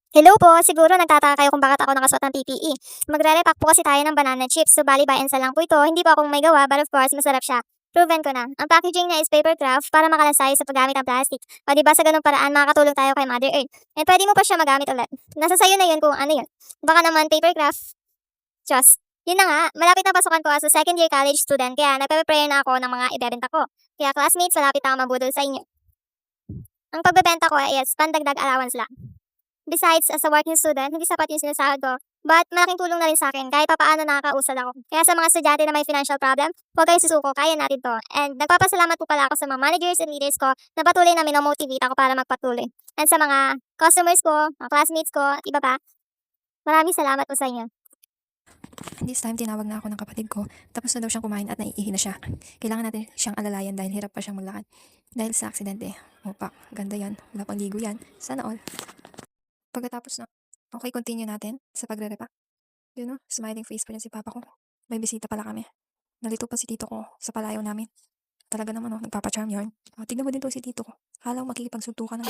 Hello po, siguro nagtataka kayo kung bakit ako nakasuot ng PPE. Magre-repack po kasi tayo ng banana chips, so bali buy and sell lang po ito. Hindi po akong may gawa, but of course, masarap siya. Proven ko na. Ang packaging niya is paper craft para makalasay sa paggamit ng plastic. O diba sa ganung paraan makakatulong tayo kay Mother Earth. And pwede mo pa siya magamit ulit. Nasa sayo na yun kung ano yun. Baka naman paper craft, just. Yun na nga, malapit na pasukan ko as a second year college student, kaya nagpe-prepare na ako ng mga ibebenta ko. Kaya classmates, malapit na ako mabudol sa inyo. Ang pagbebenta ko is pandagdag allowance lang. Besides, as a working student, hindi sapat yung sinasahod ko. But malaking tulong na rin sa akin kahit papaano nakakausad ako. Kaya sa mga estudyante na may financial problem, huwag kayong susuko, kaya natin to. And nagpapasalamat po pala ako sa mga managers and leaders ko na patuloy na minomotivate ako para magpatuloy. And sa mga customers ko, mga classmates ko, at iba pa, maraming salamat po sa inyo. This time, tinawag na ako ng kapatid ko. Tapos na daw siyang kumain at naiihi na siya. Kailangan natin siyang alalayan dahil hirap pa siyang maglakad. Dahil sa aksidente. Opa, ganda yan. Wala pang ligo yan. Sana all. Pagkatapos na, okay, continue natin sa pagre-repack. Yun, no? Smiling face pa niya si papa ko. May bisita pala kami. Nalito pa si tito ko sa palayaw namin. Talaga naman, nagpapacharm yarn. Tignan mo din to si tito ko. Halang makikipagsuntukan ng